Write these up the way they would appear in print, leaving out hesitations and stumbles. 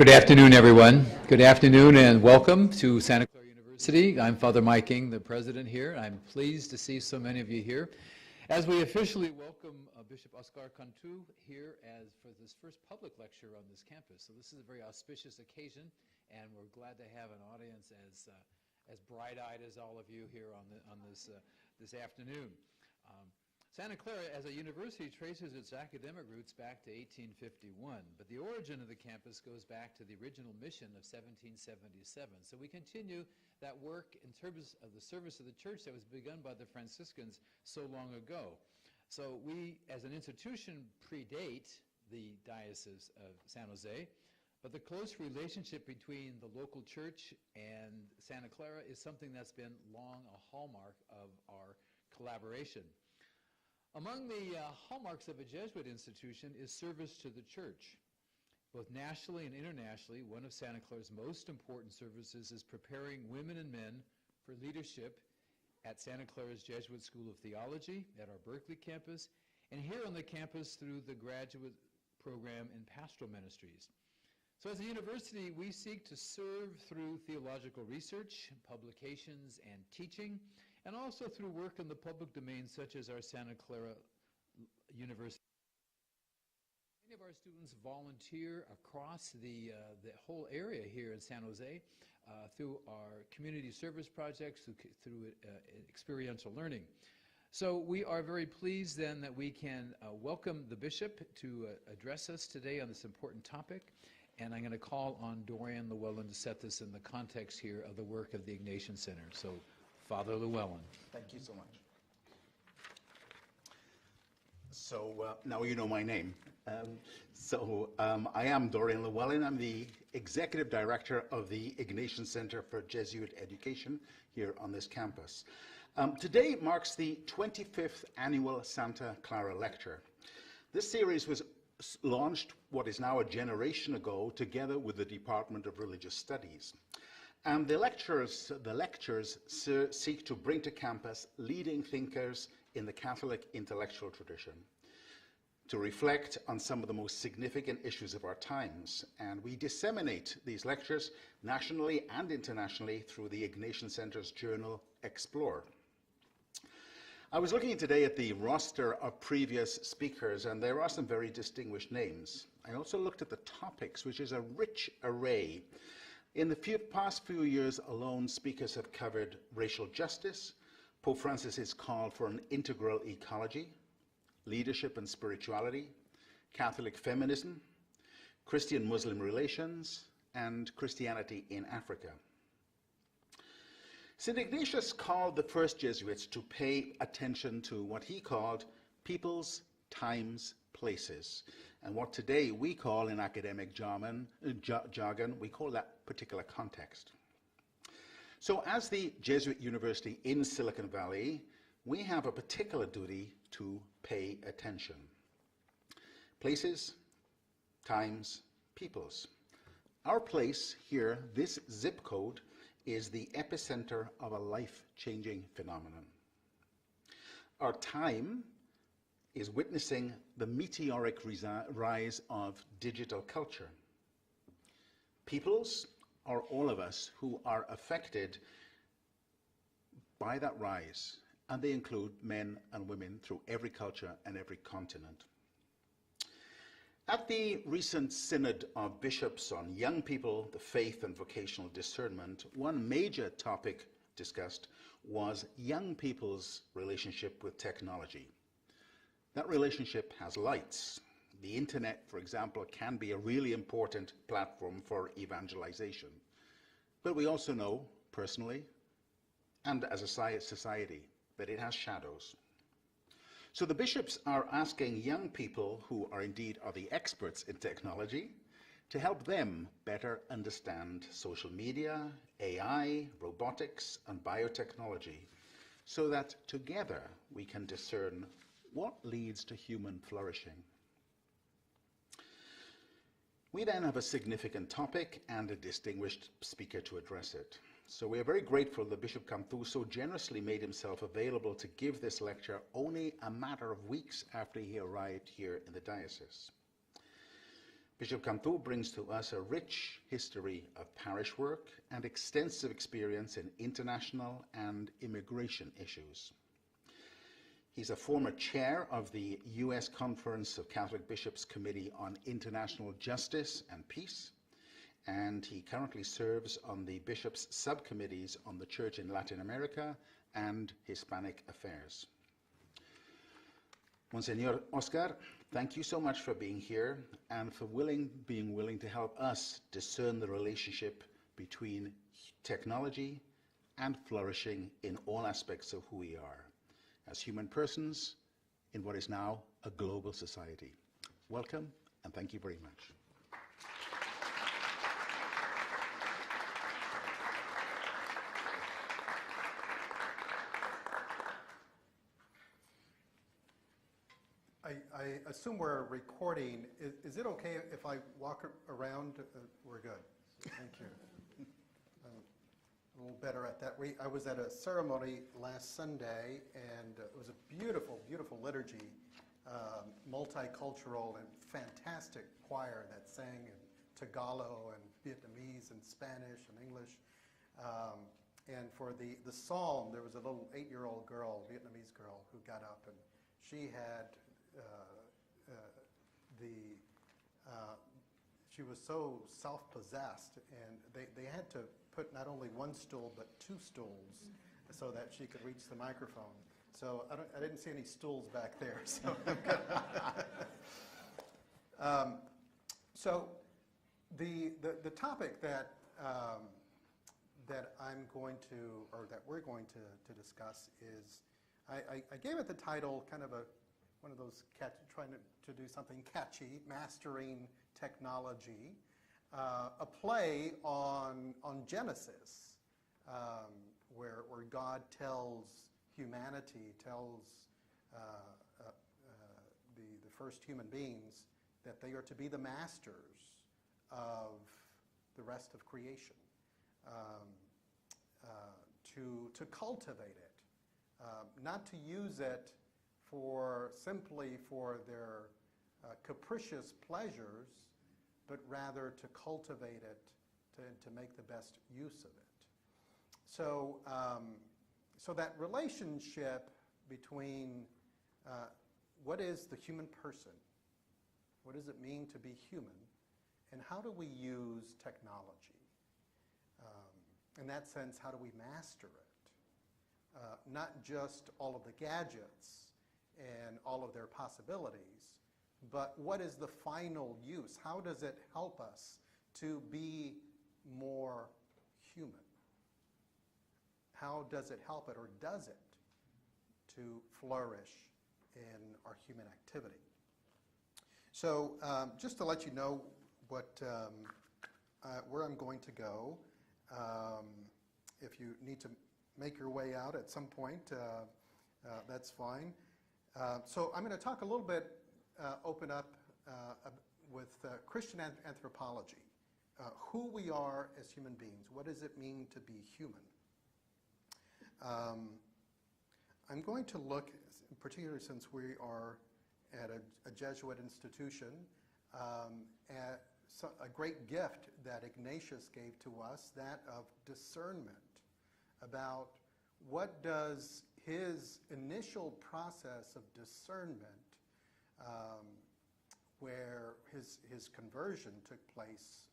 Good afternoon, everyone. Good afternoon and welcome to Santa Clara University. I'm Father Mike Ing, the president here. I'm pleased to see so many of you here as we officially welcome Bishop Oscar Cantú here for this first public lecture on this campus. So this is a very auspicious occasion, and we're glad to have an audience as bright-eyed as all of you here on this afternoon. Santa Clara, as a university, traces its academic roots back to 1851, but the origin of the campus goes back to the original mission of 1777. So we continue that work in terms of the service of the church that was begun by the Franciscans so long ago. So we, as an institution, predate the Diocese of San Jose, but the close relationship between the local church and Santa Clara is something that's been long a hallmark of our collaboration. Among the hallmarks of a Jesuit institution is service to the church. Both nationally and internationally, one of Santa Clara's most important services is preparing women and men for leadership at Santa Clara's Jesuit School of Theology, at our Berkeley campus, and here on the campus through the graduate program in pastoral ministries. So as a university, we seek to serve through theological research, publications, and teaching, and also through work in the public domain, such as our Santa Clara University. Many of our students volunteer across the whole area here in San Jose through our community service projects, through experiential learning. So we are very pleased then that we can welcome the bishop to address us today on this important topic. And I'm going to call on Dorian Llewellyn to set this in the context here of the work of the Ignatian Center. So, Father Llewellyn. Thank you so much. So now you know my name. I am Dorian Llewellyn. I'm the Executive Director of the Ignatian Center for Jesuit Education here on this campus. Today marks the 25th annual Santa Clara Lecture. This series was launched what is now a generation ago together with the Department of Religious Studies. And the lectures seek to bring to campus leading thinkers in the Catholic intellectual tradition to reflect on some of the most significant issues of our times. And we disseminate these lectures nationally and internationally through the Ignatian Center's journal, Explore. I was looking today at the roster of previous speakers, and there are some very distinguished names. I also looked at the topics, which is a rich array. In the past few years alone, speakers have covered racial justice, Pope Francis's call for an integral ecology, leadership and spirituality, Catholic feminism, Christian-Muslim relations, and Christianity in Africa. St. Ignatius called the first Jesuits to pay attention to what he called peoples, times, places, and what today we call in academic jargon, we call that particular context. So as the Jesuit University in Silicon Valley, we have a particular duty to pay attention. Places, times, peoples. Our place here, this zip code, is the epicenter of a life-changing phenomenon. Our time is witnessing the meteoric rise of digital culture. Peoples are all of us who are affected by that rise, and they include men and women through every culture and every continent. At the recent Synod of Bishops on Young People, the Faith and Vocational Discernment, one major topic discussed was young people's relationship with technology. That relationship has lights. The internet, for example, can be a really important platform for evangelization. But we also know, personally, and as a society, that it has shadows. So the bishops are asking young people, who are indeed the experts in technology, to help them better understand social media, AI, robotics, and biotechnology, so that together we can discern what leads to human flourishing. We then have a significant topic and a distinguished speaker to address it. So we are very grateful that Bishop Cantú so generously made himself available to give this lecture only a matter of weeks after he arrived here in the diocese. Bishop Cantú brings to us a rich history of parish work and extensive experience in international and immigration issues. He's a former chair of the U.S. Conference of Catholic Bishops Committee on International Justice and Peace, and he currently serves on the bishops' subcommittees on the Church in Latin America and Hispanic Affairs. Monsignor Oscar, thank you so much for being here and for being willing to help us discern the relationship between technology and flourishing in all aspects of who we are as human persons in what is now a global society. Welcome, and thank you very much. I assume we're recording. Is it okay if I walk around? We're good. Thank you. A little better at that. I was at a ceremony last Sunday, and it was a beautiful, beautiful liturgy, multicultural and fantastic choir that sang in Tagalog and Vietnamese and Spanish and English. And for the psalm, there was a little 8-year-old girl, Vietnamese girl, who got up, and she had she was so self-possessed, and they had to put not only one stool but 2 stools so that she could reach the microphone. So I didn't see any stools back there. So so the topic that I'm going to, or that we're going to discuss is, I gave it the title, kind of one of those trying to do something catchy, Mastering Technology, a play on Genesis, where God tells humanity, tells the first human beings that they are to be the masters of the rest of creation, to cultivate it, not to use it simply for their capricious pleasures, but rather to cultivate it, to make the best use of it. So, so that relationship between what is the human person, what does it mean to be human, and how do we use technology? In that sense, how do we master it? Not just all of the gadgets and all of their possibilities, but what is the final use? How does it help us to be more human? How does it help it, or does it, to flourish in our human activity? So just to let you know where I'm going to go, if you need to make your way out at some point, that's fine. So I'm going to talk a little bit, open up with Christian anthropology, who we are as human beings. What does it mean to be human? I'm going to look, particularly since we are at a Jesuit institution, at a great gift that Ignatius gave to us, that of discernment, about what does his initial process of discernment, where his conversion took place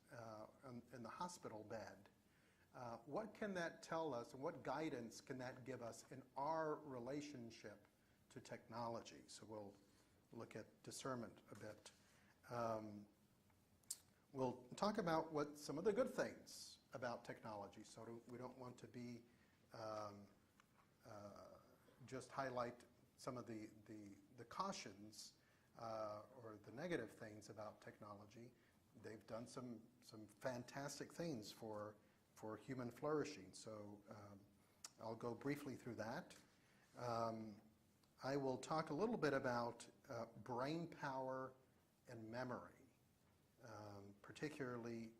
in the hospital bed, what can that tell us, and what guidance can that give us in our relationship to technology? So we'll look at discernment a bit. We'll talk about what some of the good things about technology, so we don't want to be just highlight some of the cautions or the negative things about technology. They've done some fantastic things for human flourishing, so I'll go briefly through that. I will talk a little bit about brain power and memory, particularly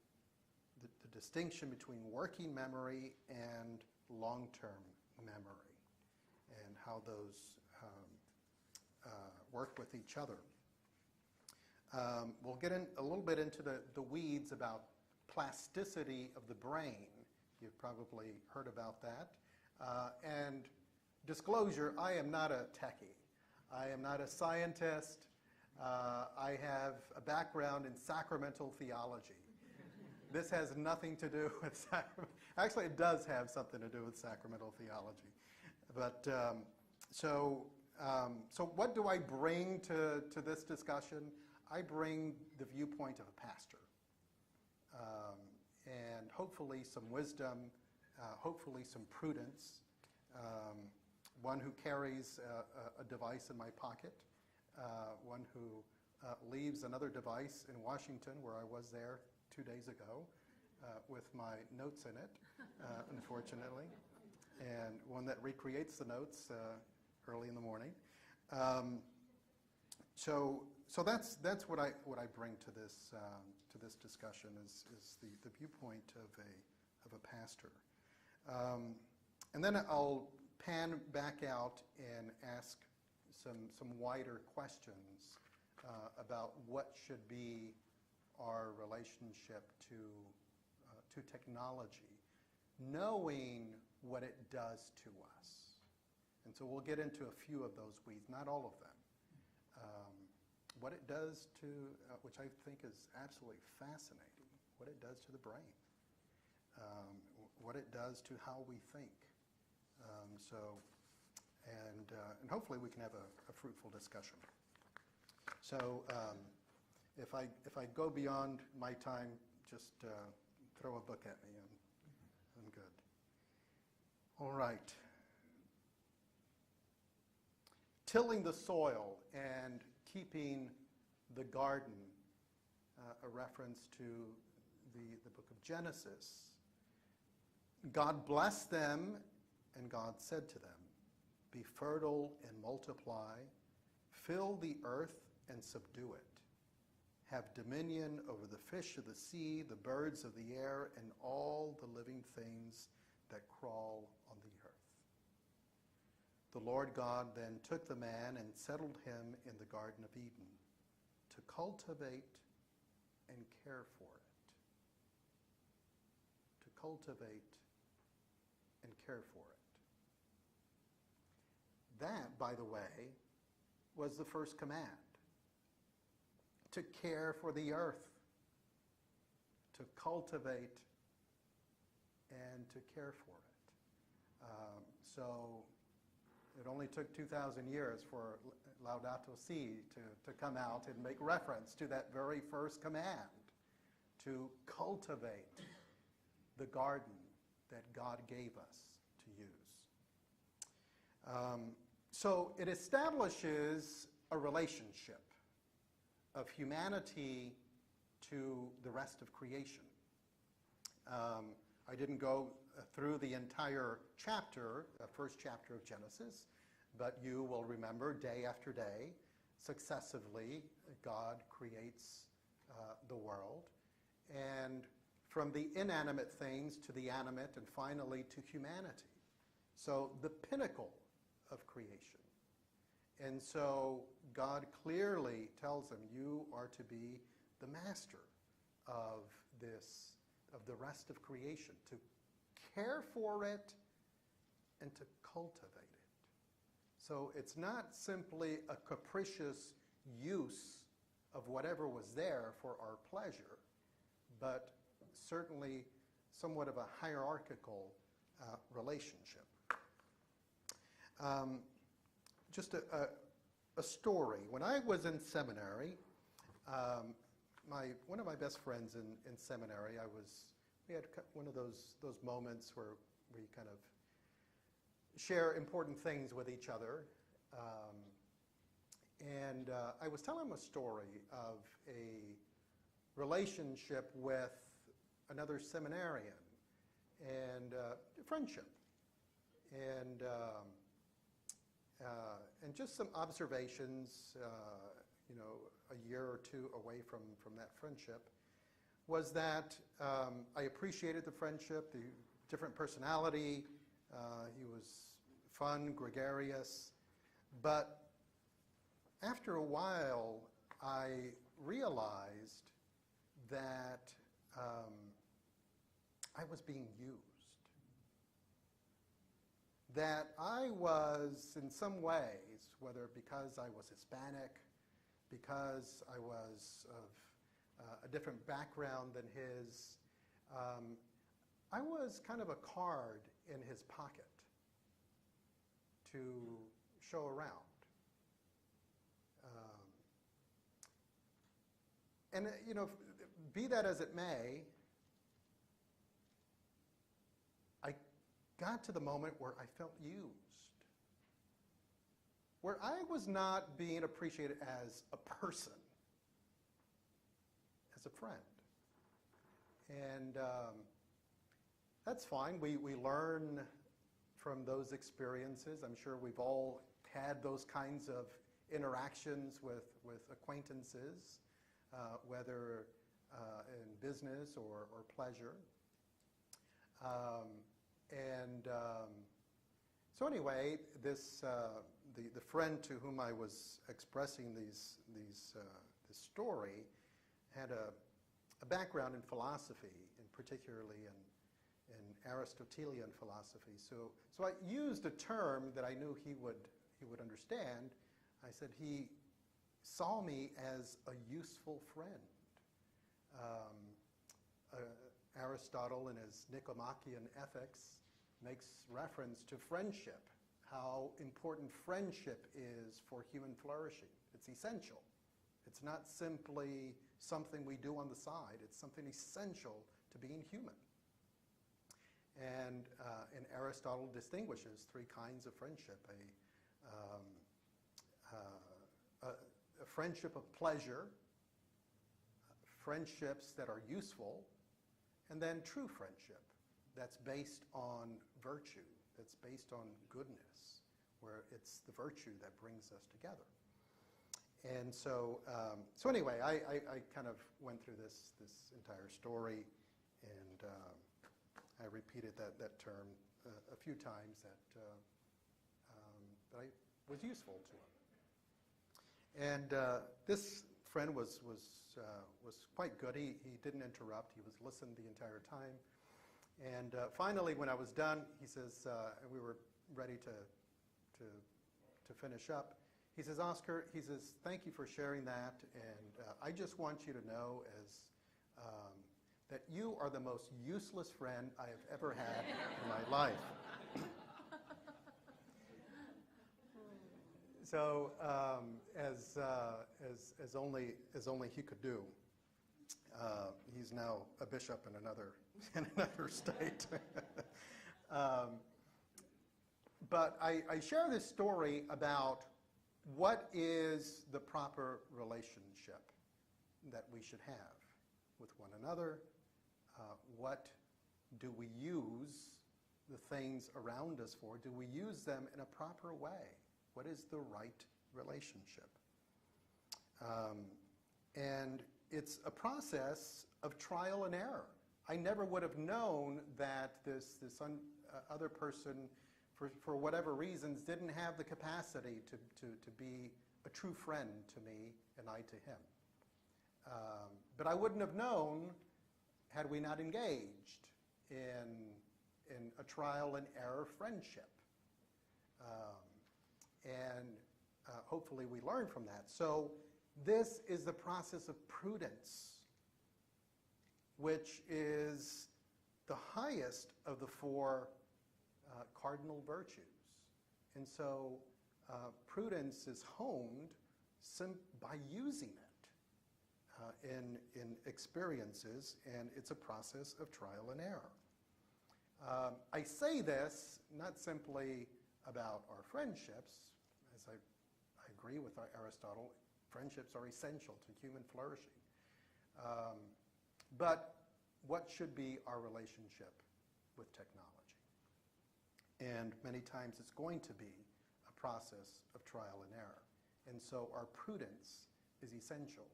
the distinction between working memory and long-term memory, and how those work with each other. We'll get in a little bit into the weeds about plasticity of the brain. You've probably heard about that. And disclosure, I am not a techie. I am not a scientist. I have a background in sacramental theology. This has nothing to do with sacrament. Actually, it does have something to do with sacramental theology. But so what do I bring to this discussion? I bring the viewpoint of a pastor, and hopefully some wisdom, hopefully some prudence, one who carries a device in my pocket, one who leaves another device in Washington, where I was there 2 days ago, with my notes in it, unfortunately, and one that recreates the notes early in the morning. So that's what I bring to this discussion is the viewpoint of a pastor, and then I'll pan back out and ask some wider questions about what should be our relationship to technology, knowing what it does to us. And so we'll get into a few of those weeds, not all of them. What it does to, which I think is absolutely fascinating, what it does to the brain, what it does to how we think. And hopefully we can have a fruitful discussion. So if I go beyond my time, just throw a book at me and I'm good. All right. Tilling the soil and keeping the garden, a reference to the book of Genesis. God blessed them, and God said to them, "Be fertile and multiply, fill the earth and subdue it. Have dominion over the fish of the sea, the birds of the air, and all the living things that crawl on the earth." The Lord God then took the man and settled him in the Garden of Eden to cultivate and care for it. To cultivate and care for it. That, by the way, was the first command. To care for the earth, to cultivate and to care for it. So it only took 2,000 years for Laudato Si to come out and make reference to that very first command, to cultivate the garden that God gave us to use. So it establishes a relationship of humanity to the rest of creation. I didn't go through the entire chapter, the first chapter of Genesis, but you will remember day after day, successively, God creates the world. And from the inanimate things to the animate, and finally to humanity. So the pinnacle of creation. And so God clearly tells them, you are to be the master of this, of the rest of creation, to care for it and to cultivate it. So it's not simply a capricious use of whatever was there for our pleasure, but certainly somewhat of a hierarchical relationship. Just a story. When I was in seminary, one of my best friends in seminary, we had one of those moments where we kind of share important things with each other. And I was telling him a story of a relationship with another seminarian and friendship. And just some observations, a year or two away from that friendship, was that I appreciated the friendship, the different personality. He was fun, gregarious. But after a while, I realized that I was being used. That I was, in some ways, whether because I was Hispanic, because I was of a different background than his, I was kind of a card in his pocket to show around. And, you know, be that as it may, I got to the moment where I felt used, where I was not being appreciated as a person, as a friend. And that's fine. We learn from those experiences. I'm sure we've all had those kinds of interactions with acquaintances, whether in business or pleasure. So anyway, this the friend to whom I was expressing this story had a background in philosophy, and particularly in Aristotelian philosophy. So I used a term that I knew he would understand. I said he saw me as a useful friend. Aristotle, in his Nicomachean Ethics, makes reference to friendship, how important friendship is for human flourishing. It's essential. It's not simply something we do on the side. It's something essential to being human. And Aristotle distinguishes three kinds of friendship: a friendship of pleasure, friendships that are useful, and then true friendship that's based on virtue, that's based on goodness, where it's the virtue that brings us together. And so anyway, I kind of went through this entire story, and I repeated that term a few times that I was useful to him. And this friend was quite good. He didn't interrupt. He was listening the entire time. And finally, when I was done, he says, and we were ready to finish up. He says, Oscar, he says, thank you for sharing that, and I just want you to know that you are the most useless friend I have ever had in my life. So, as only he could do, he's now a bishop in another state. But I share this story about what is the proper relationship that we should have with one another. What do we use the things around us for? Do we use them in a proper way? What is the right relationship? And it's a process of trial and error. I never would have known that this other person, for whatever reasons, didn't have the capacity to be a true friend to me and I to him. But I wouldn't have known had we not engaged in a trial and error friendship. And hopefully we learn from that. So this is the process of prudence, which is the highest of the four cardinal virtues. And so prudence is honed by using it in experiences, and it's a process of trial and error. I say this not simply about our friendships, as I agree with Aristotle, friendships are essential to human flourishing. But what should be our relationship with technology? And many times it's going to be a process of trial and error. And so our prudence is essential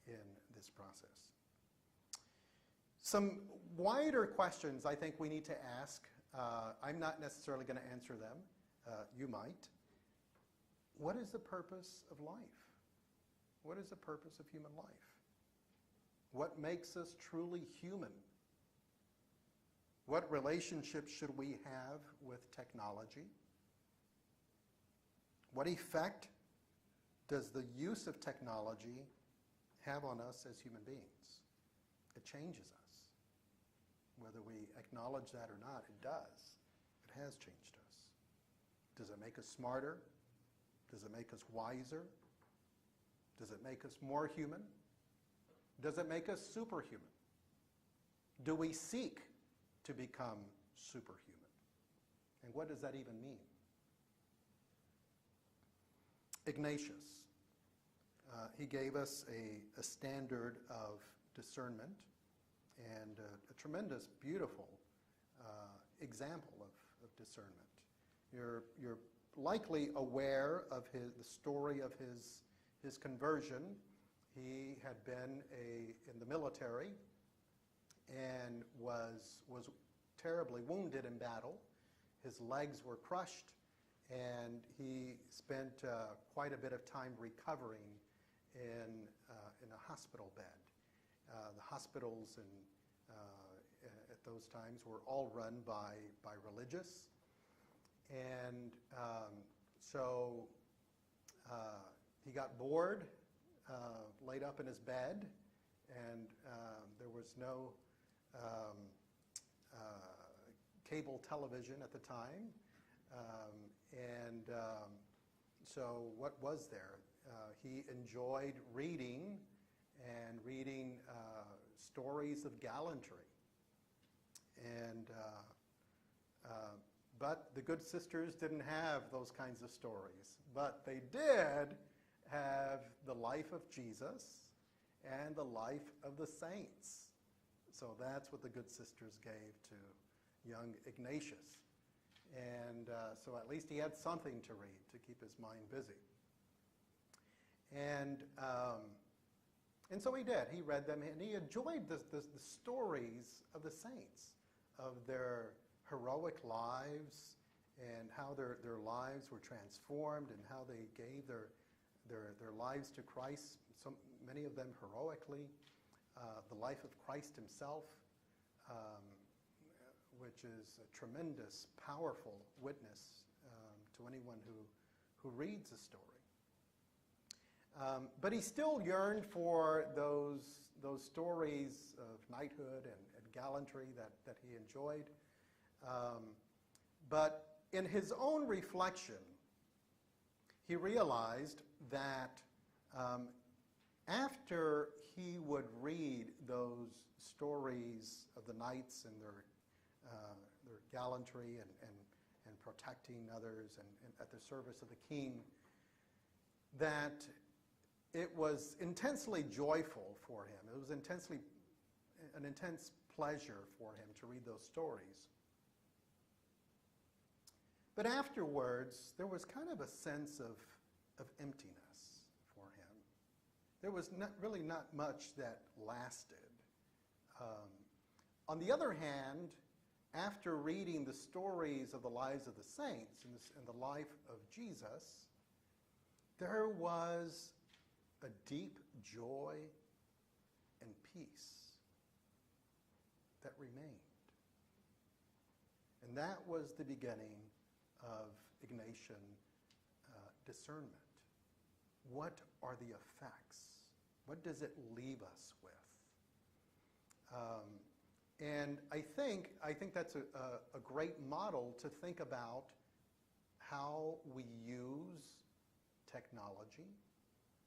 in this process. Some wider questions I think we need to ask. I'm not necessarily going to answer them. You might. What is the purpose of life? What is the purpose of human life? What makes us truly human? What relationship should we have with technology? What effect does the use of technology have on us as human beings? It changes us. Whether we acknowledge that or not, it does. It has changed us. Does it make us smarter? Does it make us wiser? Does it make us more human? Does it make us superhuman? Do we seek to become superhuman? And what does that even mean? Ignatius, he gave us a standard of discernment and a tremendous, beautiful example of discernment. You're likely aware of the story of his conversion. He had been in the military and was terribly wounded in battle. His legs were crushed, and he spent quite a bit of time recovering in a hospital bed. The hospitals at those times were all run by religious, and so he got bored, laid up in his bed, and there was no cable television at the time, so what was there? He enjoyed reading stories of gallantry, but the good sisters didn't have those kinds of stories, but they did have the life of Jesus and the life of the saints. So that's what the good sisters gave to young Ignatius. And so at least he had something to read to keep his mind busy. And so he did. He read them, and he enjoyed the stories of the saints, of their heroic lives, and how their lives were transformed, and how they gave their lives to Christ, so many of them heroically. The life of Christ himself, which is a tremendous, powerful witness to anyone who reads the story. But he still yearned for those stories of knighthood and gallantry that he enjoyed. But in his own reflection, he realized that after he would read those stories of the knights and their gallantry and protecting others and at the service of the king, that it was intensely joyful for him. It was an intense pleasure for him to read those stories. But afterwards, there was kind of a sense of emptiness for him. There was really not much that lasted. On the other hand, after reading the stories of the lives of the saints and the life of Jesus, there was a deep joy and peace that remained. And that was the beginning of Ignatian discernment. What are the effects? What does it leave us with? And I think that's a great model to think about how we use technology.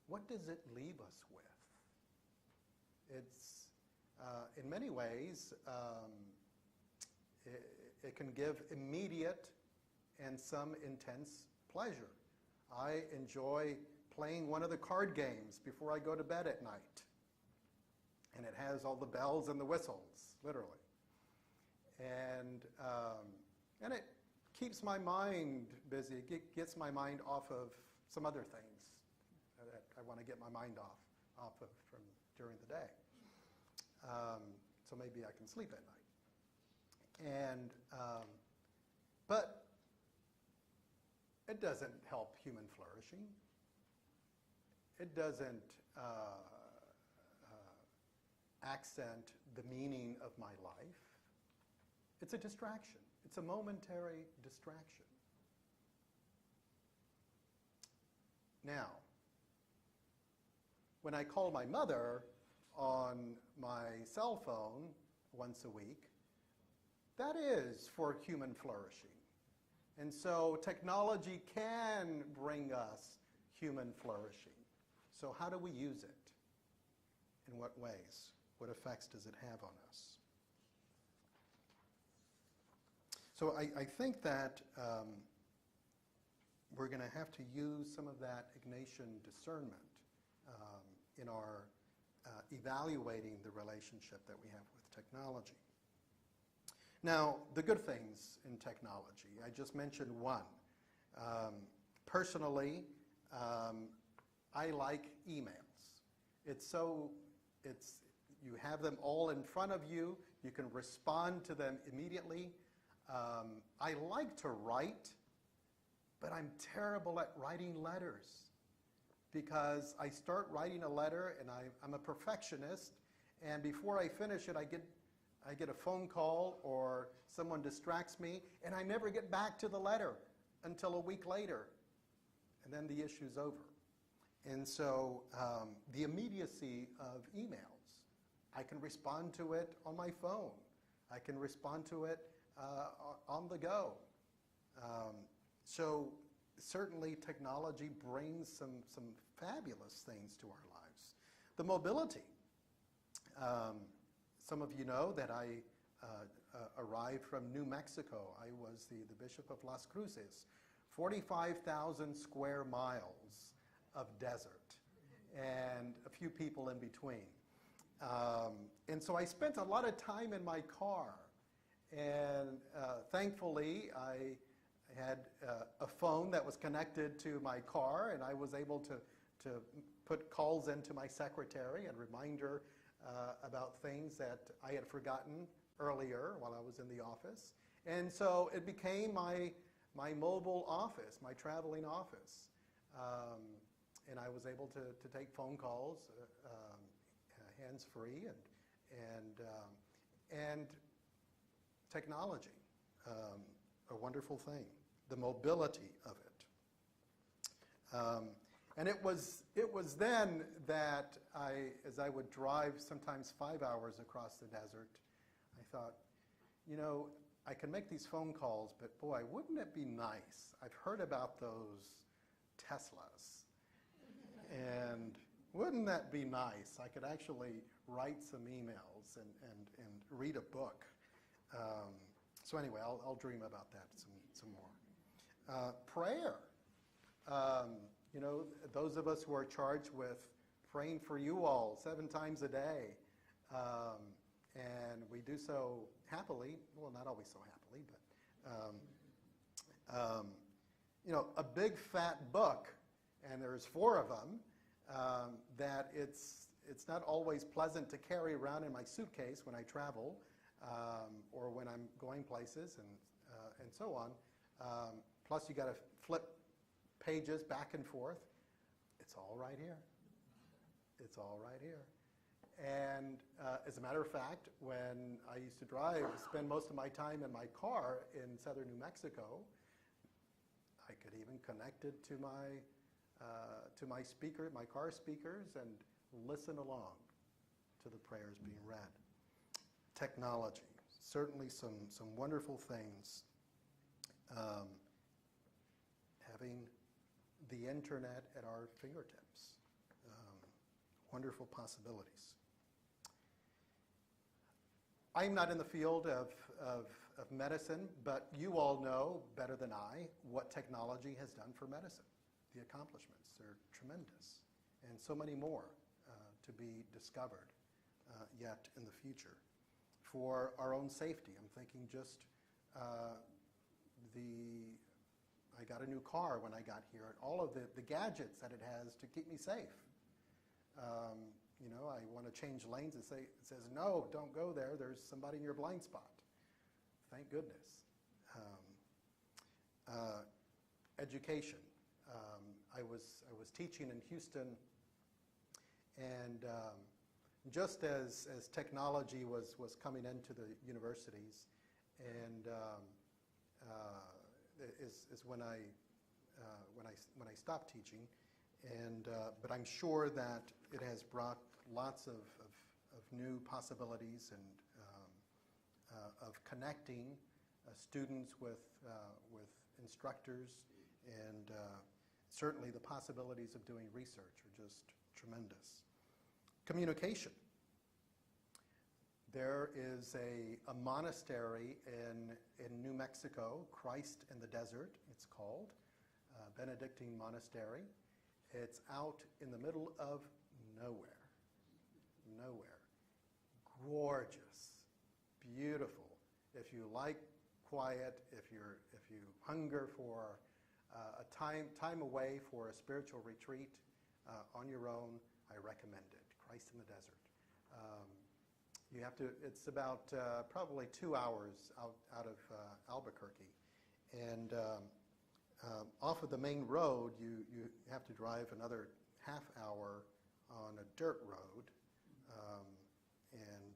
What does it leave us with? It's, in many ways, it can give immediate and some intense pleasure. I enjoy playing one of the card games before I go to bed at night. And it has all the bells and the whistles, literally. And it keeps my mind busy. It gets my mind off of some other things that I want to get my mind off of from during the day. So maybe I can sleep at night. And but it doesn't help human flourishing. It doesn't accent the meaning of my life. It's a distraction. It's a momentary distraction. Now, when I call my mother on my cell phone once a week, that is for human flourishing. And so technology can bring us human flourishing. So how do we use it? In what ways? What effects does it have on us? So I think that we're going to have to use some of that Ignatian discernment in our evaluating the relationship that we have with technology. Now, the good things in technology, I just mentioned one. Personally, I like emails. You have them all in front of you. You can respond to them immediately. I like to write, but I'm terrible at writing letters because I start writing a letter and I'm a perfectionist, and before I finish it, I get a phone call or someone distracts me, and I never get back to the letter until a week later, and then the issue's over. And so the immediacy of emails, I can respond to it on my phone. I can respond to it on the go. So certainly technology brings some fabulous things to our lives. The mobility. Some of you know that I arrived from New Mexico. I was the Bishop of Las Cruces. 45,000 square miles of desert and a few people in between. And so I spent a lot of time in my car. And thankfully, I had a phone that was connected to my car, and I was able to put calls into my secretary and remind her about things that I had forgotten earlier while I was in the office. And so it became my mobile office, my traveling office. And I was able to take phone calls hands-free and technology, a wonderful thing, the mobility of it. And it was then that as I would drive sometimes 5 hours across the desert, I thought, I can make these phone calls, but boy, wouldn't it be nice? I've heard about those Teslas, and wouldn't that be nice? I could actually write some emails and read a book. So anyway, I'll dream about that some more. Prayer. Those of us who are charged with praying for you all 7 times a day, and we do so happily. Well, not always so happily, but a big fat book, and there's 4 of them. That it's not always pleasant to carry around in my suitcase when I travel, or when I'm going places and so on. Plus, you got to flip pages back and forth. It's all right here. It's all right here. And as a matter of fact, when I used to spend most of my time in my car in southern New Mexico, I could even connect it to my car speakers, and listen along to the prayers being read. Technology, certainly some wonderful things. Having the internet at our fingertips, wonderful possibilities. I'm not in the field of medicine, but you all know better than I what technology has done for medicine. The accomplishments, they're tremendous, and so many more to be discovered yet in the future. For our own safety, I'm thinking just I got a new car when I got here, and all of the gadgets that it has to keep me safe. I want to change lanes, and it says, no, don't go there. There's somebody in your blind spot. Thank goodness. Education. I was teaching in Houston, And just as technology was coming into the universities, and is when I stopped teaching, and but I'm sure that it has brought lots of new possibilities and of connecting students with instructors, and certainly the possibilities of doing research are just tremendous. Communication. There is a monastery in New Mexico, Christ in the Desert, it's called, Benedictine Monastery. It's out in the middle of nowhere. Gorgeous, beautiful. If you like quiet, if you hunger for a time away for a spiritual retreat on your own, I recommend it. Christ in the Desert. You have to. It's about probably 2 hours out of Albuquerque, and off of the main road, you have to drive another half hour on a dirt road, and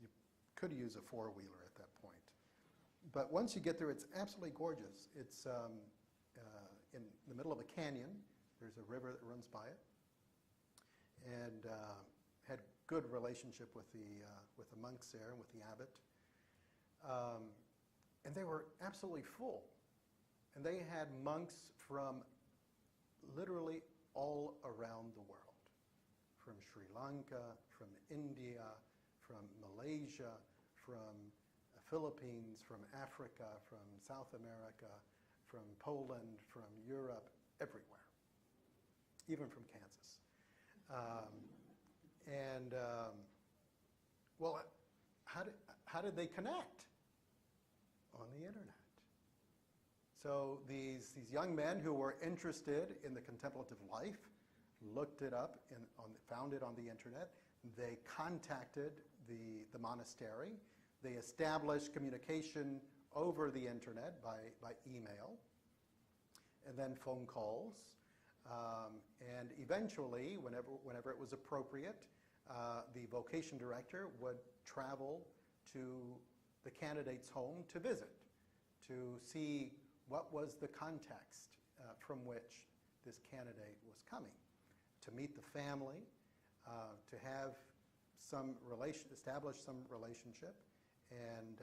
you could use a four-wheeler at that point. But once you get there, it's absolutely gorgeous. It's in the middle of a canyon. There's a river that runs by it, and had good relationship with the monks there and with the abbot, and they were absolutely full. And they had monks from literally all around the world, from Sri Lanka, from India, from Malaysia, from the Philippines, from Africa, from South America, from Poland, from Europe, everywhere, even from Kansas. Well, how did they connect? On the internet. So these young men who were interested in the contemplative life looked it up, found it on the internet. They contacted the monastery. They established communication over the internet by email, and then phone calls. And eventually, whenever it was appropriate, the vocation director would travel to the candidate's home to visit, to see what was the context from which this candidate was coming, to meet the family, to have establish some relationship, and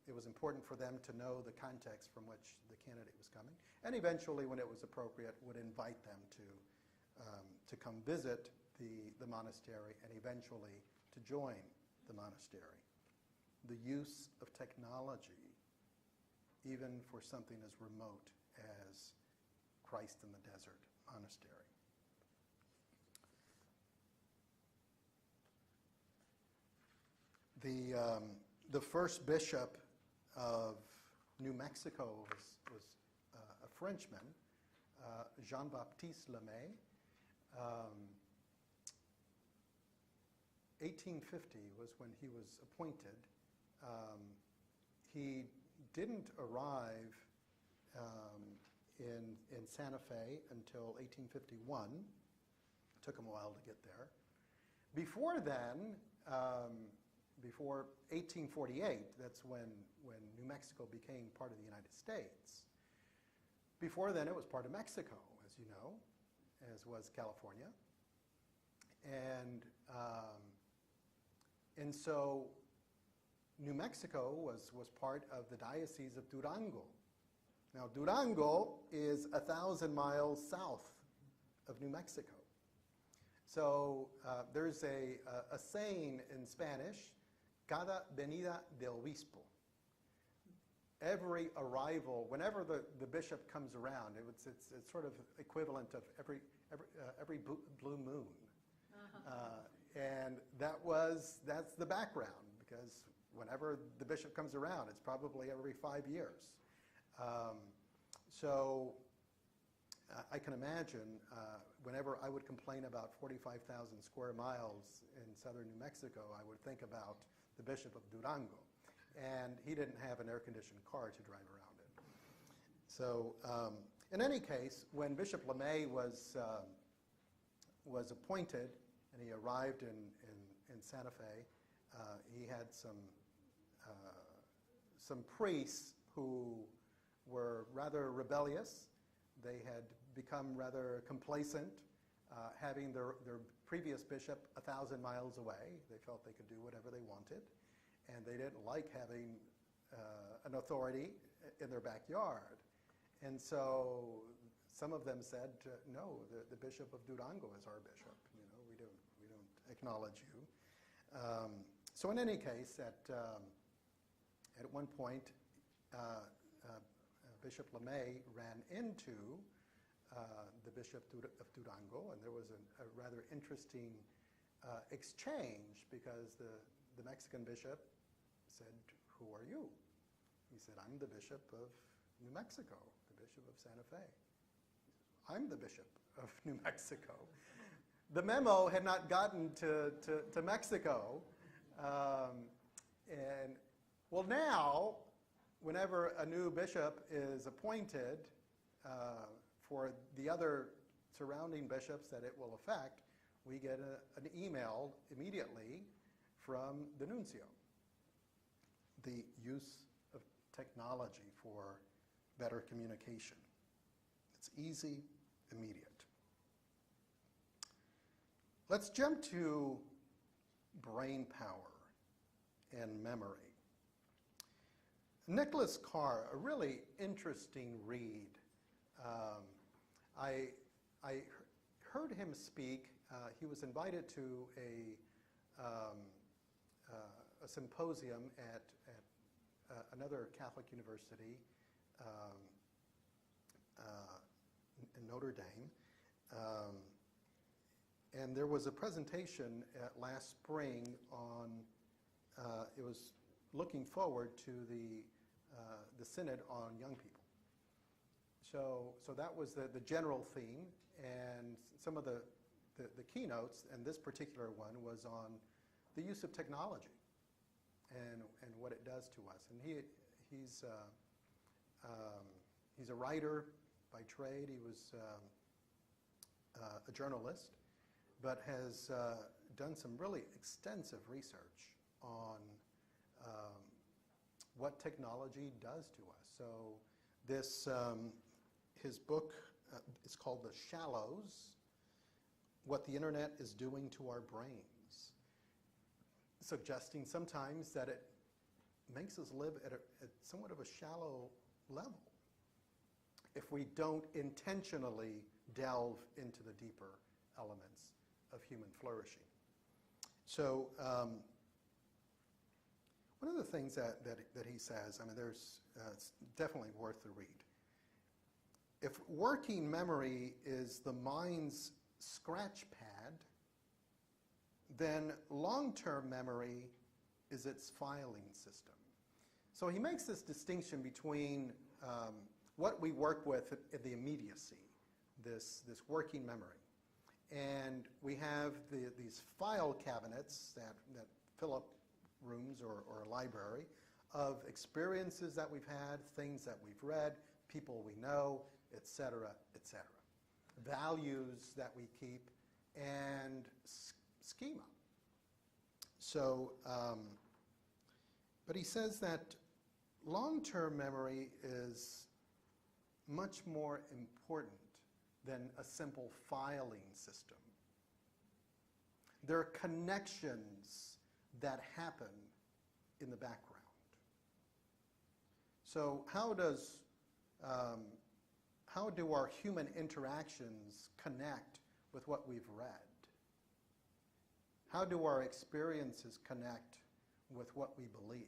it was important for them to know the context from which the candidate was coming, and eventually, when it was appropriate, would invite them to come visit the monastery and eventually to join the monastery. The use of technology, even for something as remote as Christ in the Desert Monastery. The first bishop of New Mexico was a Frenchman, Jean-Baptiste Lemay. 1850 was when he was appointed. He didn't arrive in Santa Fe until 1851. It took him a while to get there. Before then, before 1848, that's when New Mexico became part of the United States. Before then, it was part of Mexico, as you know, as was California. And so New Mexico was part of the Diocese of Durango. Now, Durango is 1,000 miles south of New Mexico. So there's a saying in Spanish, cada venida del obispo. Every arrival, whenever the bishop comes around, it's sort of equivalent of every blue moon. And that's the background, because whenever the bishop comes around, it's probably every 5 years. So I can imagine whenever I would complain about 45,000 square miles in southern New Mexico, I would think about the Bishop of Durango. And he didn't have an air-conditioned car to drive around in. So in any case, when Bishop Lemay was appointed and he arrived in Santa Fe. He had some priests who were rather rebellious. They had become rather complacent, having their previous bishop 1,000 miles away. They felt they could do whatever they wanted, and they didn't like having an authority in their backyard. And so some of them said, no, the Bishop of Durango is our bishop. You know, we don't acknowledge you. So in any case, at one point, Bishop LeMay ran into the Bishop of Durango, and there was a rather interesting exchange, because the Mexican bishop said, "Who are you?" He said, "I'm the Bishop of New Mexico, the Bishop of Santa Fe." "I'm the Bishop of New Mexico." The memo had not gotten to Mexico. And well, now, whenever a new bishop is appointed for the other surrounding bishops that it will affect, we get an email immediately from the nuncio. The use of technology for better communication. It's easy, immediate. Let's jump to brain power and memory. Nicholas Carr, a really interesting read. I heard him speak. He was invited to a symposium at another Catholic university in Notre Dame. And there was a presentation last spring on, it was looking forward to the Synod on young people. So that was the general theme, and some of the keynotes, and this particular one was on the use of technology and what it does to us. And he's a writer by trade. He was a journalist, but has done some really extensive research on what technology does to us. So this, his book is called The Shallows, What the Internet is Doing to Our Brains, suggesting sometimes that it makes us live at somewhat of a shallow level if we don't intentionally delve into the deeper elements of human flourishing. So one of the things that he says, I mean, it's definitely worth the read. If working memory is the mind's scratch pad, then long-term memory is its filing system. So he makes this distinction between what we work with in the immediacy, this working memory. And we have these file cabinets that fill up rooms or a library of experiences that we've had, things that we've read, people we know, et cetera, et cetera. Values that we keep, and schema. So, but he says that long-term memory is much more important than a simple filing system. There are connections that happen in the background. So how do our human interactions connect with what we've read? How do our experiences connect with what we believe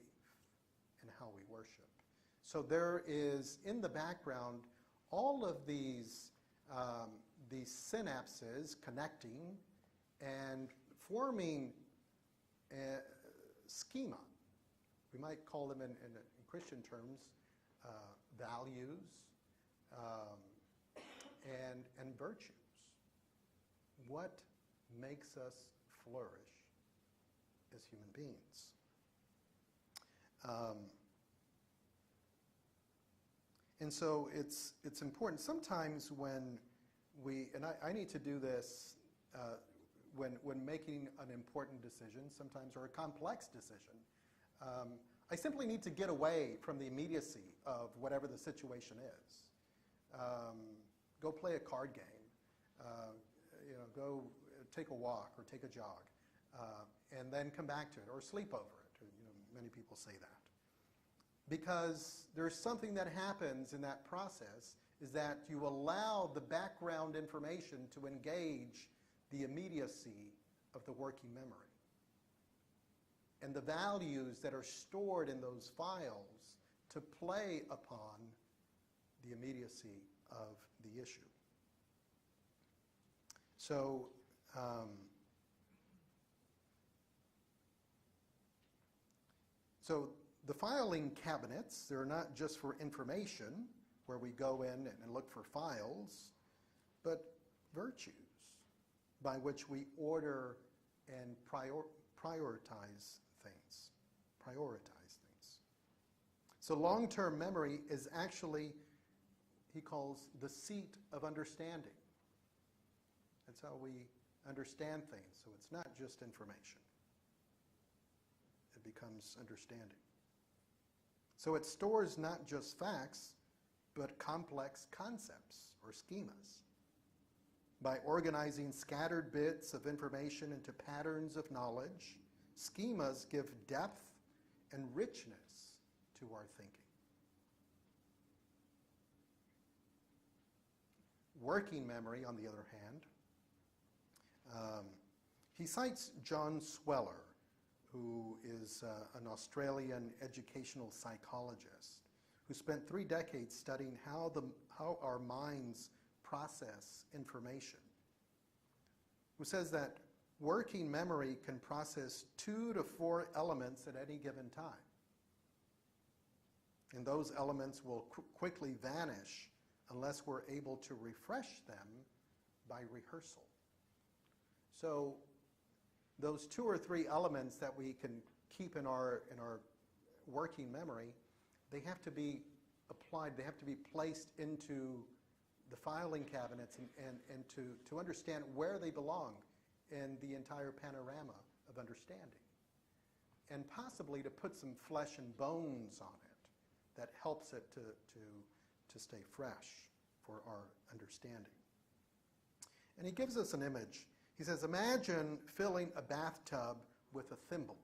and how we worship? So there is, in the background, all of these synapses connecting and forming a schema. We might call them in Christian terms values and virtues. What makes us flourish as human beings? And so it's important. Sometimes when I need to do this when making an important decision, sometimes, or a complex decision, I simply need to get away from the immediacy of whatever the situation is. Go play a card game, go take a walk or take a jog, and then come back to it, or sleep over it. Many people say that. Because there's something that happens in that process, is that you allow the background information to engage the immediacy of the working memory. And the values that are stored in those files to play upon the immediacy of the issue. So, the filing cabinets, they're not just for information, where we go in and look for files, but virtues by which we order and prioritize things. So long-term memory is actually, he calls, the seat of understanding. That's how we understand things. So it's not just information. It becomes understanding. So it stores not just facts, but complex concepts or schemas. By organizing scattered bits of information into patterns of knowledge, schemas give depth and richness to our thinking. Working memory, on the other hand, he cites John Sweller, who is an Australian educational psychologist who spent 3 decades studying how our minds process information, who says that working memory can process 2 to 4 elements at any given time. And those elements will quickly vanish unless we're able to refresh them by rehearsal. So those 2 or 3 elements that we can keep in our working memory, they have to be applied, they have to be placed into the filing cabinets and to understand where they belong in the entire panorama of understanding. And possibly to put some flesh and bones on it that helps it to stay fresh for our understanding. And he gives us an image. He says, imagine filling a bathtub with a thimble.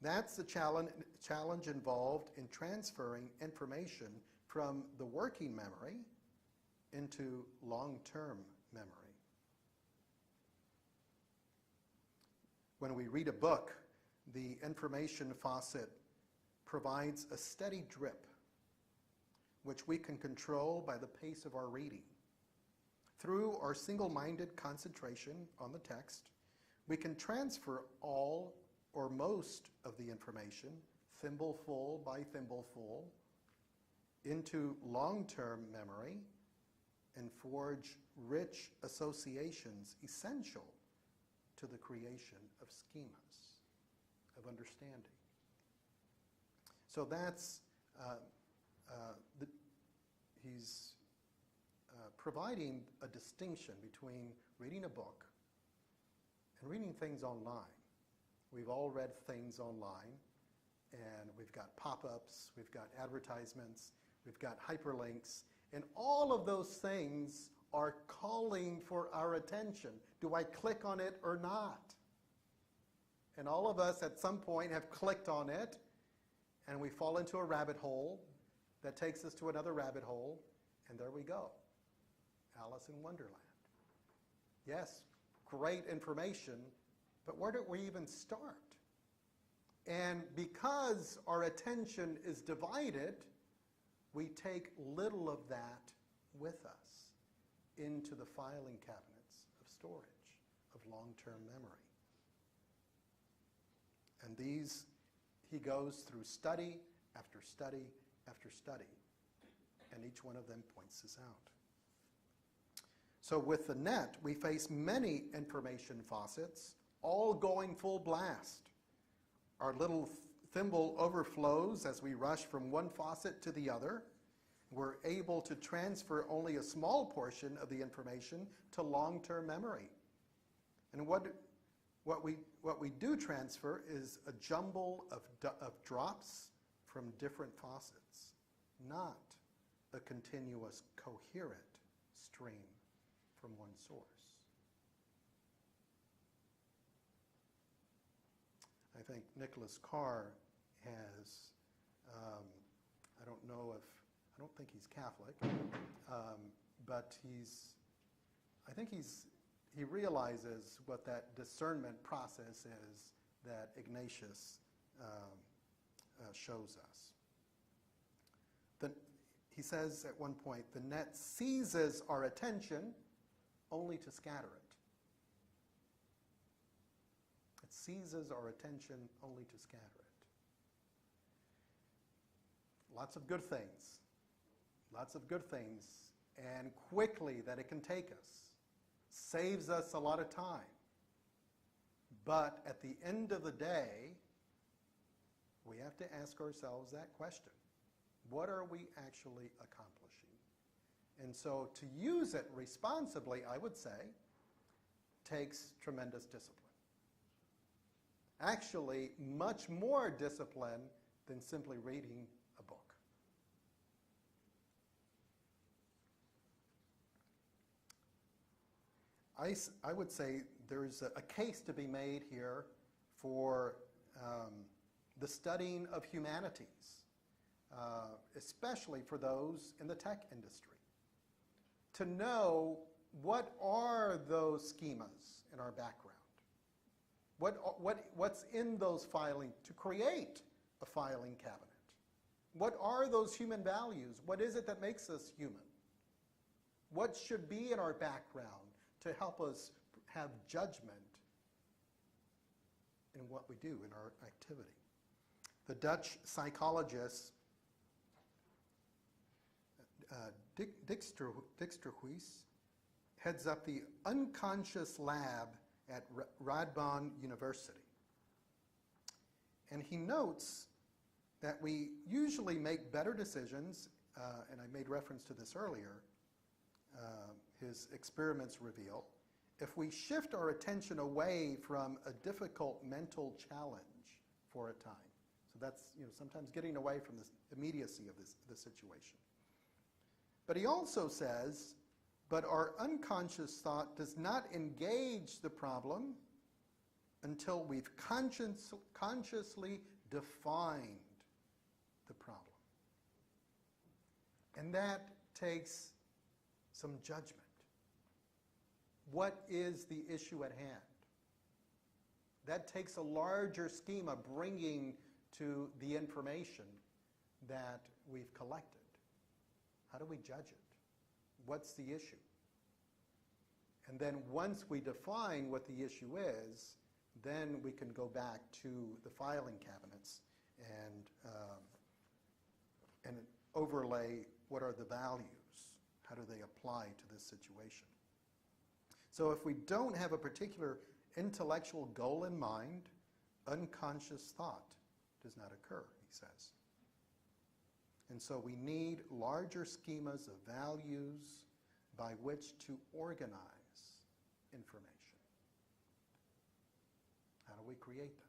That's the challenge involved in transferring information from the working memory into long-term memory. When we read a book, the information faucet provides a steady drip, which we can control by the pace of our reading. Through our single-minded concentration on the text, we can transfer all or most of the information, thimbleful by thimbleful, into long-term memory and forge rich associations essential to the creation of schemas, of understanding. So that's, he's providing a distinction between reading a book and reading things online. We've all read things online, and we've got pop-ups, we've got advertisements, we've got hyperlinks, and all of those things are calling for our attention. Do I click on it or not? And all of us at some point have clicked on it, and we fall into a rabbit hole that takes us to another rabbit hole, and there we go. Alice in Wonderland. Yes, great information, but where do we even start? And because our attention is divided, we take little of that with us into the filing cabinets of storage, of long-term memory. And these, he goes through study after study after study, and each one of them points this out. So with the net, we face many information faucets, all going full blast. Our little thimble overflows as we rush from one faucet to the other. We're able to transfer only a small portion of the information to long-term memory. And what we do transfer is a jumble of drops from different faucets, not a continuous, coherent stream from one source. I think Nicholas Carr has, I don't think he's Catholic, but he realizes what that discernment process is that Ignatius shows us. He says at one point, the net seizes our attention only to scatter it. It seizes our attention only to scatter it. Lots of good things, and quickly that it can take us. Saves us a lot of time. But at the end of the day, we have to ask ourselves that question. What are we actually accomplishing? And so to use it responsibly, I would say, takes tremendous discipline. Actually, much more discipline than simply reading a book. I would say there's a case to be made here for the studying of humanities, especially for those in the tech industry. To know what are those schemas in our background? What's in those filing, to create a filing cabinet? What are those human values? What is it that makes us human? What should be in our background to help us have judgment in what we do in our activity? The Dutch psychologist Dijksterhuis heads up the unconscious lab at Radboud University. And he notes that we usually make better decisions, and I made reference to this earlier, his experiments reveal, if we shift our attention away from a difficult mental challenge for a time. So that's sometimes getting away from the immediacy of the situation. But he also says, but our unconscious thought does not engage the problem until we've consciously defined the problem. And that takes some judgment. What is the issue at hand? That takes a larger schema bringing to the information that we've collected. How do we judge it? What's the issue? And then once we define what the issue is, then we can go back to the filing cabinets and overlay what are the values. How do they apply to this situation? So if we don't have a particular intellectual goal in mind, unconscious thought does not occur, he says. And so we need larger schemas of values by which to organize information. How do we create them?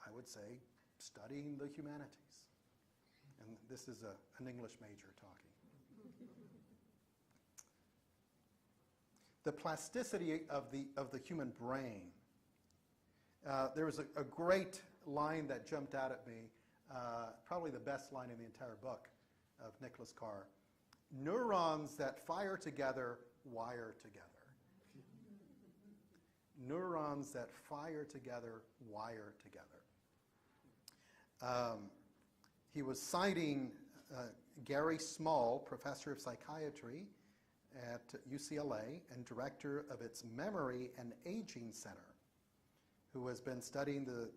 I would say studying the humanities. And this is an English major talking. The plasticity of the human brain. There was a great line that jumped out at me, probably the best line in the entire book of Nicholas Carr. Neurons that fire together wire together. Neurons that fire together wire together. He was citing Gary Small, professor of psychiatry at UCLA and director of its Memory and Aging Center, who has been studying the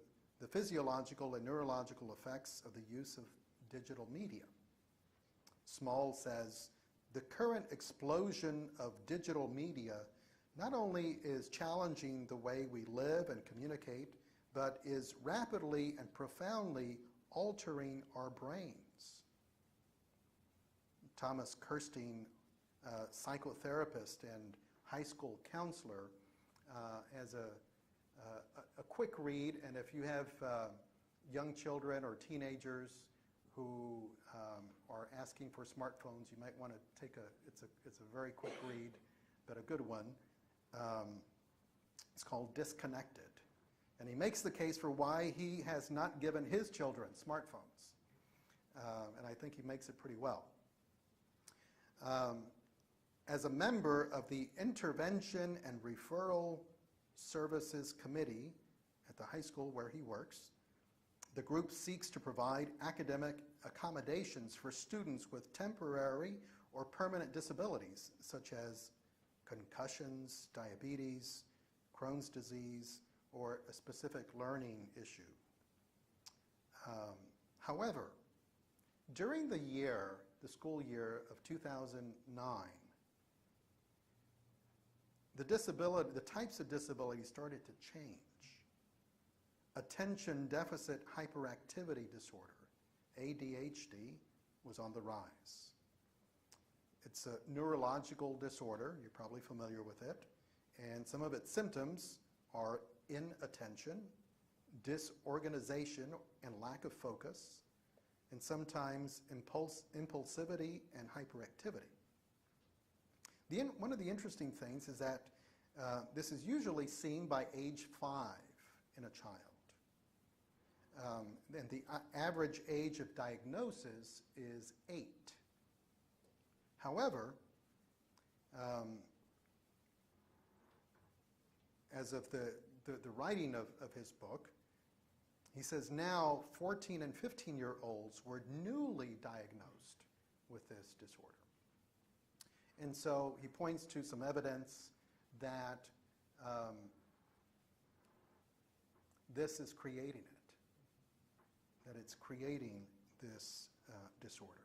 physiological and neurological effects of the use of digital media. Small says, the current explosion of digital media not only is challenging the way we live and communicate, but is rapidly and profoundly altering our brains. Thomas Kirstein, psychotherapist and high school counselor as a quick read. And if you have young children or teenagers who are asking for smartphones, you might want to take it's a very quick read, but a good one. It's called Disconnected. And he makes the case for why he has not given his children smartphones. And I think he makes it pretty well. As a member of the Intervention and Referral Services Committee at the high school where he works, the group seeks to provide academic accommodations for students with temporary or permanent disabilities, such as concussions, diabetes, Crohn's disease, or a specific learning issue. However, during the school year of 2009, the types of disability started to change. Attention deficit hyperactivity disorder, ADHD, was on the rise. It's a neurological disorder, you're probably familiar with it, and some of its symptoms are inattention, disorganization and lack of focus, and sometimes impulsivity and hyperactivity. One of the interesting things is that this is usually seen by age 5 in a child. And the average age of diagnosis is 8. However, as of the writing of his book, he says now 14 and 15-year-olds were newly diagnosed with this disorder. And so he points to some evidence that this is creating it, that it's creating this disorder.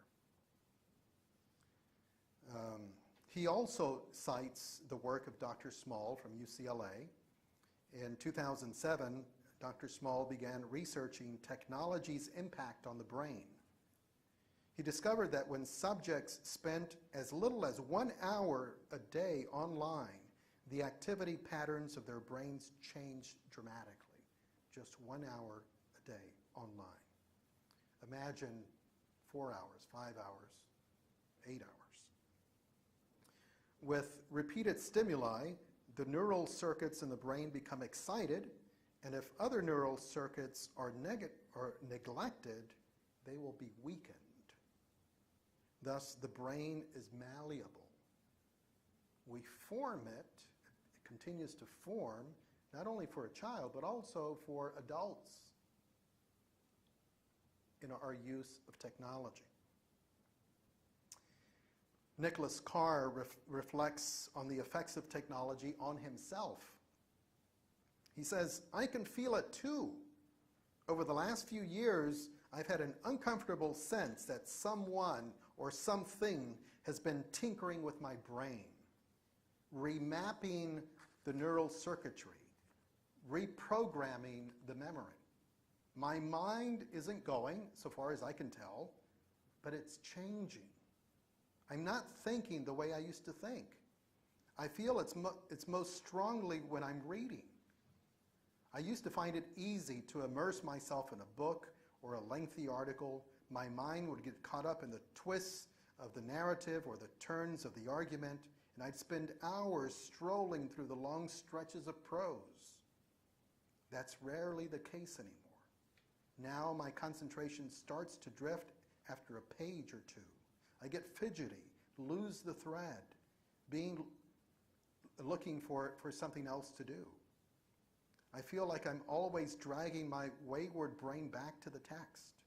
He also cites the work of Dr. Small from UCLA. In 2007, Dr. Small began researching technology's impact on the brain. He discovered that when subjects spent as little as 1 hour a day online, the activity patterns of their brains changed dramatically. Just 1 hour a day online. Imagine 4 hours, 5 hours, 8 hours. With repeated stimuli, the neural circuits in the brain become excited, and if other neural circuits are neglected, they will be weakened. Thus, the brain is malleable. We form it, it continues to form, not only for a child, but also for adults in our use of technology. Nicholas Carr reflects on the effects of technology on himself. He says, "I can feel it too. Over the last few years, I've had an uncomfortable sense that someone or something has been tinkering with my brain, remapping the neural circuitry, reprogramming the memory. My mind isn't going, so far as I can tell, but it's changing. I'm not thinking the way I used to think. I feel it's most strongly when I'm reading. I used to find it easy to immerse myself in a book or a lengthy article. My mind would get caught up in the twists of the narrative or the turns of the argument, and I'd spend hours strolling through the long stretches of prose. That's rarely the case anymore. Now my concentration starts to drift after a page or two. I get fidgety, lose the thread, looking for something else to do. I feel like I'm always dragging my wayward brain back to the text.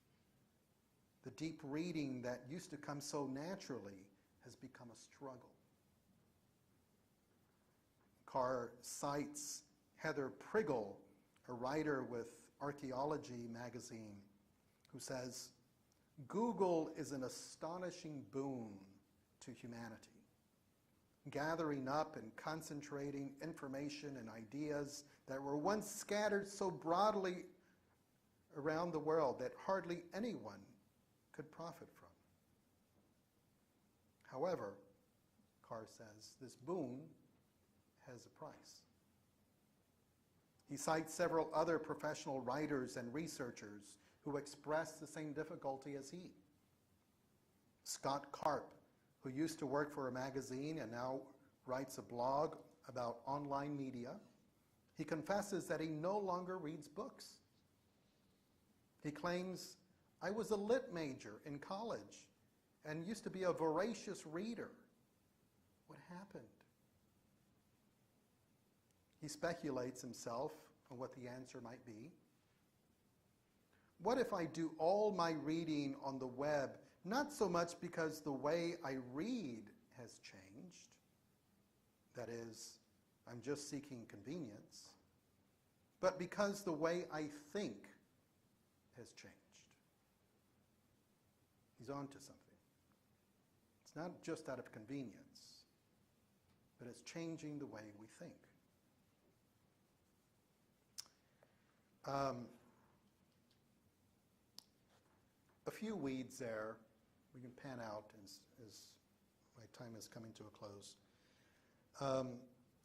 The deep reading that used to come so naturally has become a struggle." Carr cites Heather Priggle, a writer with Archaeology magazine, who says, "Google is an astonishing boon to humanity, gathering up and concentrating information and ideas that were once scattered so broadly around the world that hardly anyone could profit from. However," Carr says, "this boon has a price. He cites several other professional writers and researchers who express the same difficulty as he. Scott Karp, who used to work for a magazine and now writes a blog about online media, he confesses that he no longer reads books. He claims, "I was a lit major in college and used to be a voracious reader. What happened?" He speculates himself on what the answer might be. What if I do all my reading on the web, not so much because the way I read has changed, that is, I'm just seeking convenience, but because the way I think has changed? He's on to something. It's not just out of convenience, but it's changing the way we think. A few weeds there we can pan out as my time is coming to a close.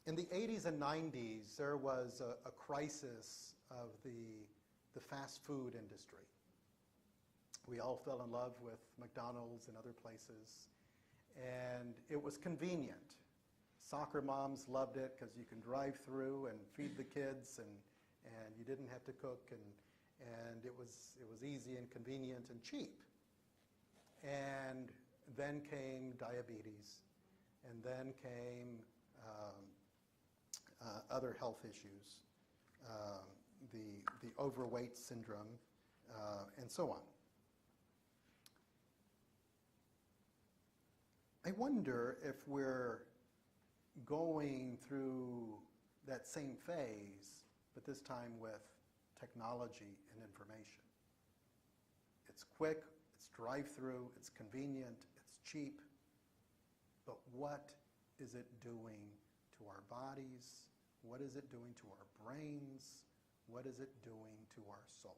In the 80s and 90s, there was a crisis of the fast food industry. We all fell in love with McDonald's and other places, and it was convenient. Soccer moms loved it because you can drive through and feed the kids, and you didn't have to cook, and it was easy and convenient and cheap. And then came diabetes, and then came other health issues, the overweight syndrome, and so on. I wonder if we're going through that same phase, but this time with technology and information. It's quick, it's drive-through, it's convenient, it's cheap, but what is it doing to our bodies? What is it doing to our brains? What is it doing to our souls?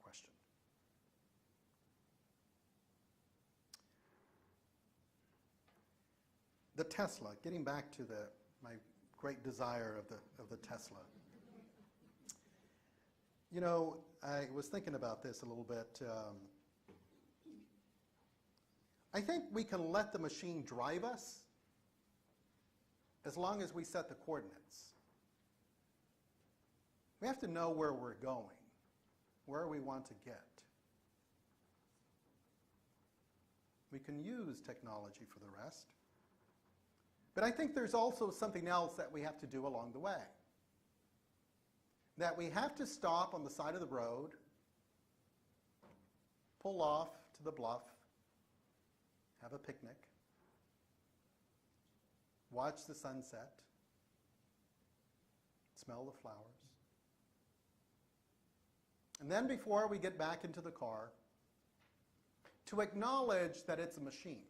Question. The Tesla, getting back to my great desire of the Tesla. You know, I was thinking about this a little bit. I think we can let the machine drive us as long as we set the coordinates. We have to know where we're going, where we want to get. We can use technology for the rest. But I think there's also something else that we have to do along the way. That we have to stop on the side of the road, pull off to the bluff, have a picnic, watch the sunset, smell the flowers. And then before we get back into the car, to acknowledge that it's a machine.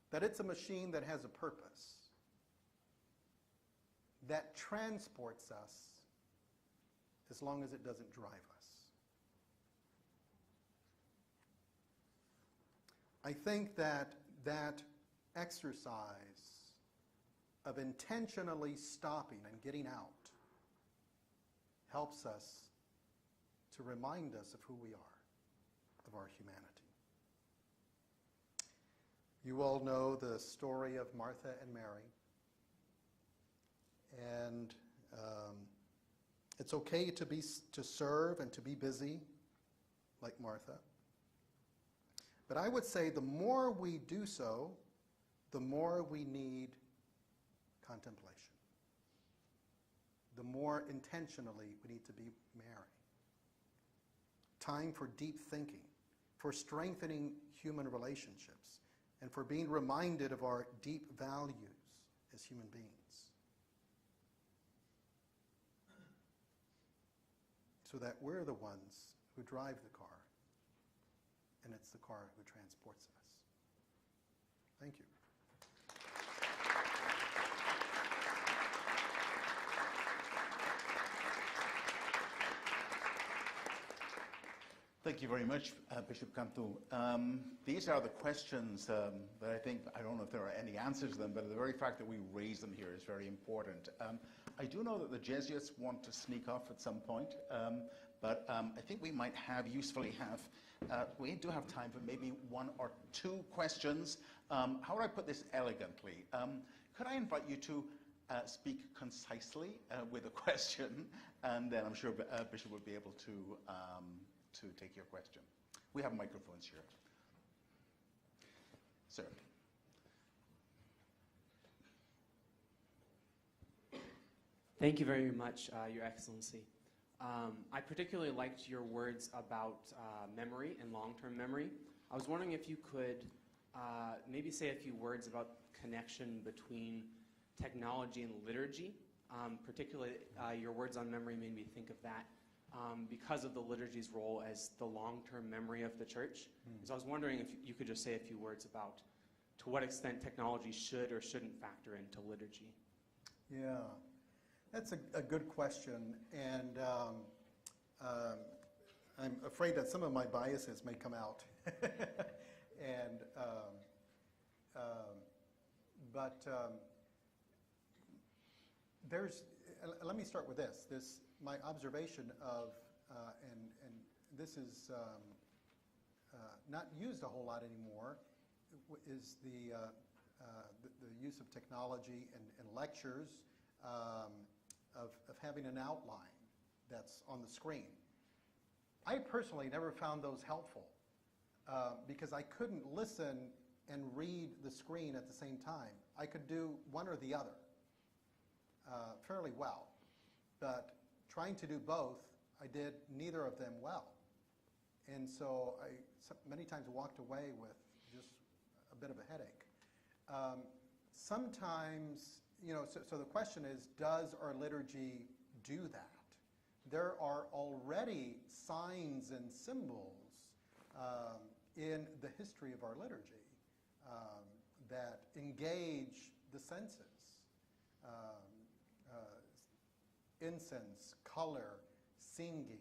That it's a machine that has a purpose, that transports us as long as it doesn't drive us. I think that exercise of intentionally stopping and getting out helps us to remind us of who we are, of our humanity. You all know the story of Martha and Mary. And it's okay to serve and to be busy like Martha. But I would say the more we do so, the more we need contemplation. The more intentionally we need to be Mary. Time for deep thinking, for strengthening human relationships, and for being reminded of our deep values as human beings. So that we're the ones who drive the car, and it's the car who transports us. Thank you. Thank Thank you very much, Bishop Cantú. These are the questions that I think, I don't know if there are any answers to them, but the very fact that we raise them here is very important. I do know that the Jesuits want to sneak off at some point, but I think we might we do have time for maybe one or two questions. How would I put this elegantly? Could I invite you to speak concisely with a question, and then I'm sure Bishop will be able to take your question. We have microphones here. Sir. Thank you very much, Your Excellency. I particularly liked your words about memory and long-term memory. I was wondering if you could maybe say a few words about connection between technology and liturgy. Particularly, your words on memory made me think of that because of the liturgy's role as the long-term memory of the church. So I was wondering if you could just say a few words about to what extent technology should or shouldn't factor into liturgy. Yeah, that's a good question, and I'm afraid that some of my biases may come out. And let me start with this. My observation of, and this is not used a whole lot anymore, is the use of technology and lectures, of having an outline that's on the screen. I personally never found those helpful because I couldn't listen and read the screen at the same time. I could do one or the other fairly well, but trying to do both, I did neither of them well. And so I many times walked away with just a bit of a headache. Sometimes, so the question is, does our liturgy do that? There are already signs and symbols in the history of our liturgy that engage the senses. Incense, color, singing,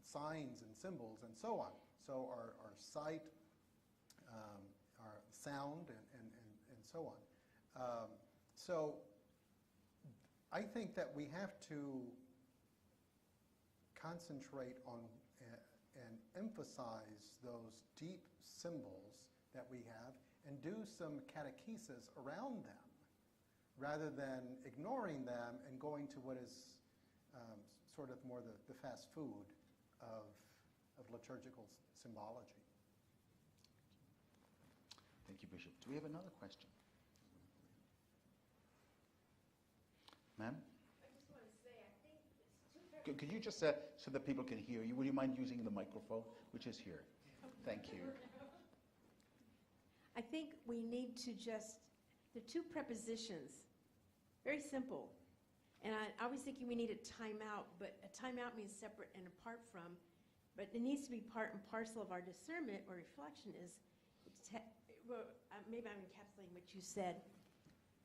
signs and symbols, and so on. So our sight, our sound, and so on. So I think that we have to concentrate on and emphasize those deep symbols that we have and do some catechesis around them, rather than ignoring them and going to what is sort of more the fast food of liturgical symbology. Thank you, Bishop. Do we have another question? Ma'am? I just want to say, I think it's too Could you just, so that people can hear you, would you mind using the microphone, which is here? Thank you. I think we need to just, the two prepositions, very simple. And I was thinking we need a timeout, but a timeout means separate and apart from, but it needs to be part and parcel of our discernment or reflection is, maybe I'm encapsulating what you said,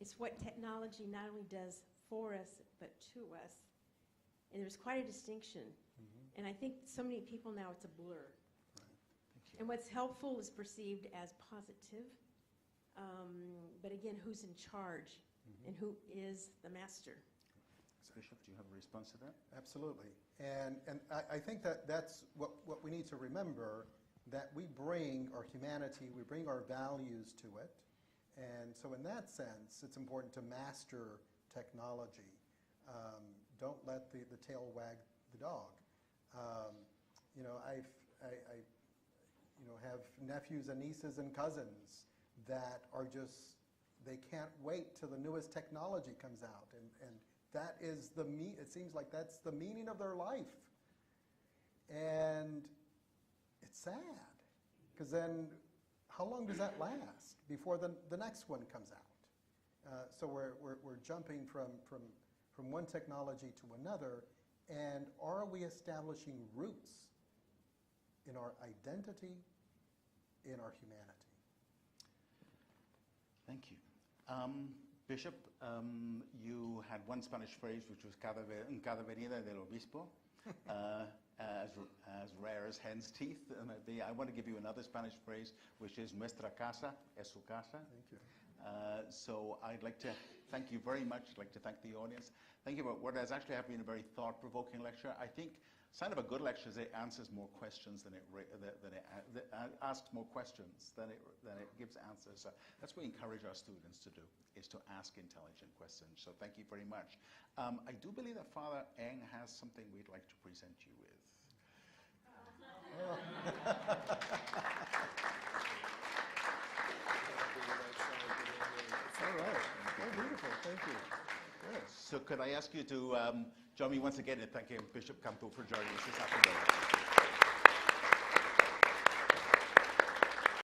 it's what technology not only does for us, but to us. And there's quite a distinction. And I think so many people now, it's a blur. And what's helpful is perceived as positive. But again, who's in charge and who is the master? Bishop, do you have a response to that? Absolutely. And I think that that's what we need to remember, that we bring our humanity, we bring our values to it. And so in that sense, it's important to master technology. Don't let the tail wag the dog. I have nephews and nieces and cousins that are just, they can't wait till the newest technology comes out. And that is it seems like that's the meaning of their life. And it's sad, because then how long does that last before the next one comes out? So we're jumping from one technology to another, and are we establishing roots in our identity, in our humanity? Thank you. Bishop, you had one Spanish phrase, which was cada venida del obispo. as rare as hen's teeth. I want to give you another Spanish phrase, which is nuestra casa es su casa. Thank you. So I'd like to thank you very much. I'd like to thank the audience. Thank you for what has actually been a very thought-provoking lecture. I think sign of a good lecture is it answers more questions than it asks more questions than it gives answers. That's what we encourage our students to do, is to ask intelligent questions. So thank you very much. I do believe that Father Eng has something we'd like to present you with. All right. Oh, beautiful. Thank you. So could I ask you to join me once again in thanking Bishop Cantú for joining us this afternoon.